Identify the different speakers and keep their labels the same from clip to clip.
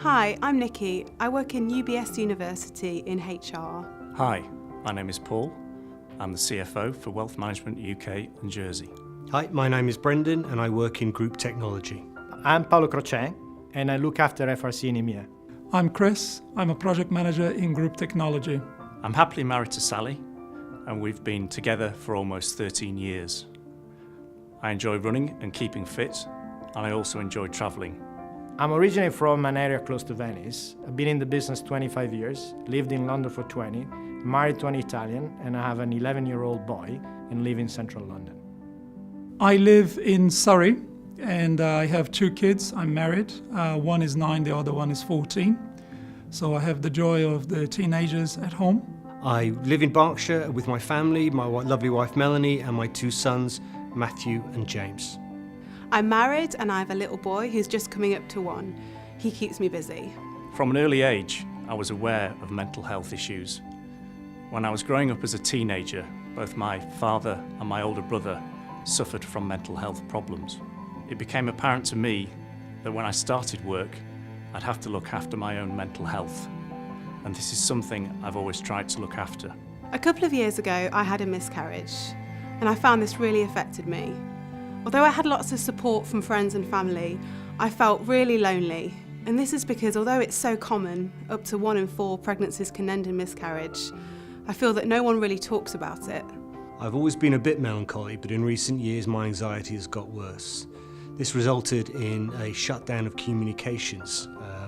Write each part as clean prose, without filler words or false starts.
Speaker 1: Hi, I'm Nikki. I work in UBS University in HR.
Speaker 2: Hi, my name is Paul. I'm the CFO for Wealth Management UK and Jersey.
Speaker 3: Hi, my name is Brendan and I work in Group Technology.
Speaker 4: I'm Paolo Crocè and I look after FRC in EMEA.
Speaker 5: I'm Chris. I'm a project manager in Group Technology.
Speaker 2: I'm happily married to Sally and we've been together for almost 13 years. I enjoy running and keeping fit, and I also enjoy travelling.
Speaker 4: I'm originally from an area close to Venice. I've been in the business 25 years, lived in London for 20, married to an Italian, and I have an 11-year-old boy and live in central London.
Speaker 5: I live in Surrey and I have 2 kids. I'm married. One is 9, the other one is 14. So I have the joy of the teenagers at home.
Speaker 3: I live in Berkshire with my family, my lovely wife Melanie and my 2 sons, Matthew and James.
Speaker 1: I'm married and I have a little boy who's just coming up to 1. He keeps me busy.
Speaker 2: From an early age, I was aware of mental health issues. When I was growing up as a teenager, both my father and my older brother suffered from mental health problems. It became apparent to me that when I started work, I'd have to look after my own mental health. And this is something I've always tried to look after.
Speaker 1: A couple of years ago, I had a miscarriage, and I found this really affected me. Although I had lots of support from friends and family, I felt really lonely. And this is because although it's so common, up to 1 in 4 pregnancies can end in miscarriage, I feel that no one really talks about it.
Speaker 3: I've always been a bit melancholy, but in recent years my anxiety has got worse. This resulted in a shutdown of communications,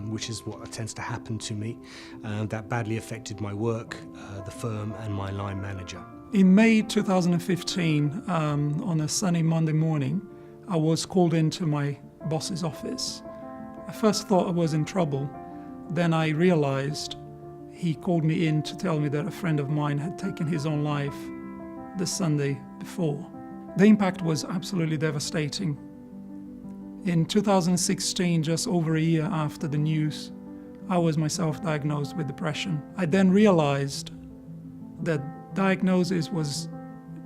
Speaker 3: which is what tends to happen to me. That badly affected my work, the firm and my line manager.
Speaker 5: In May 2015, on a sunny Monday morning, I was called into my boss's office. I first thought I was in trouble. Then I realized he called me in to tell me that a friend of mine had taken his own life the Sunday before. The impact was absolutely devastating. In 2016, just over a year after the news, I was myself diagnosed with depression. I then realized that diagnosis was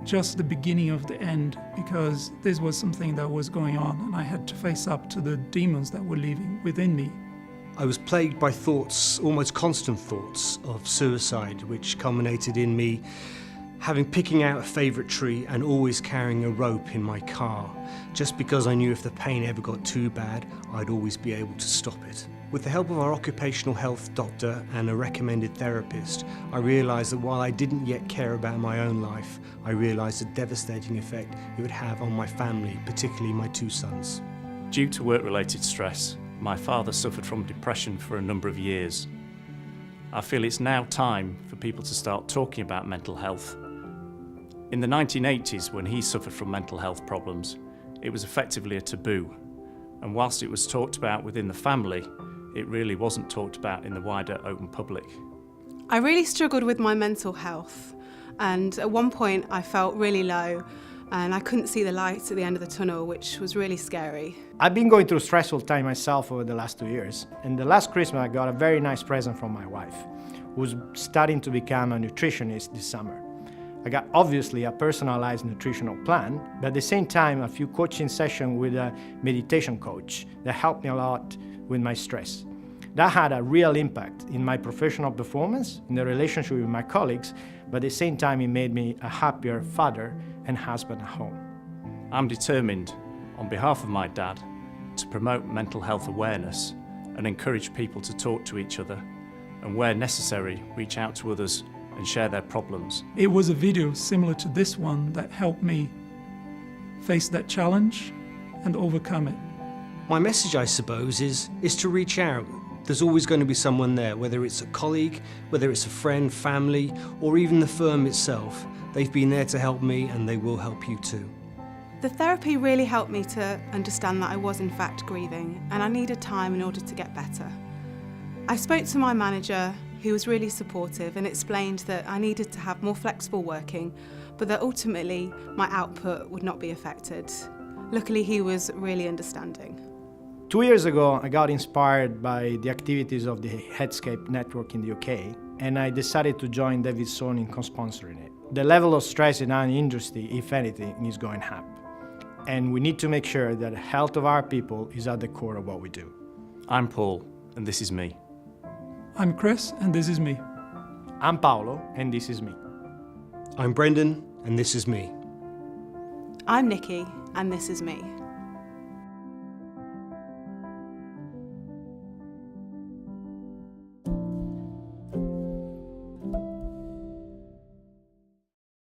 Speaker 5: just the beginning of the end, because this was something that was going on and I had to face up to the demons that were living within me.
Speaker 3: I was plagued by thoughts, almost constant thoughts, of suicide, which culminated in me picking out a favourite tree and always carrying a rope in my car, just because I knew if the pain ever got too bad, I'd always be able to stop it. With the help of our occupational health doctor and a recommended therapist, I realised that while I didn't yet care about my own life, I realised the devastating effect it would have on my family, particularly my 2 sons.
Speaker 2: Due to work-related stress, my father suffered from depression for a number of years. I feel it's now time for people to start talking about mental health. In the 1980s, when he suffered from mental health problems, it was effectively a taboo. And whilst it was talked about within the family, it really wasn't talked about in the wider open public.
Speaker 1: I really struggled with my mental health, and at one point I felt really low and I couldn't see the light at the end of the tunnel, which was really scary.
Speaker 4: I've been going through a stressful time myself over the last 2 years, and the last Christmas I got a very nice present from my wife, who's starting to become a nutritionist this summer. I got obviously a personalized nutritional plan, but at the same time a few coaching sessions with a meditation coach that helped me a lot with my stress. That had a real impact in my professional performance, in the relationship with my colleagues, but at the same time it made me a happier father and husband at home.
Speaker 2: I'm determined, on behalf of my dad, to promote mental health awareness and encourage people to talk to each other, and where necessary, reach out to others and share their problems.
Speaker 5: It was a video similar to this one that helped me face that challenge and overcome it.
Speaker 3: My message, I suppose, is to reach out. There's always going to be someone there, whether it's a colleague, whether it's a friend, family, or even the firm itself. They've been there to help me and they will help you too.
Speaker 1: The therapy really helped me to understand that I was in fact grieving and I needed time in order to get better. I spoke to my manager, who was really supportive, and explained that I needed to have more flexible working, but that ultimately my output would not be affected. Luckily, he was really understanding.
Speaker 4: 2 years ago, I got inspired by the activities of the Headscape network in the UK, and I decided to join David Sohn in co-sponsoring it. The level of stress in our industry, if anything, is going up. And we need to make sure that the health of our people is at the core of what we do.
Speaker 2: I'm Paul, and this is me.
Speaker 5: I'm Chris, and this is me.
Speaker 4: I'm Paolo, and this is me.
Speaker 3: I'm Brendan, and this is me.
Speaker 1: I'm Nikki, and this is me.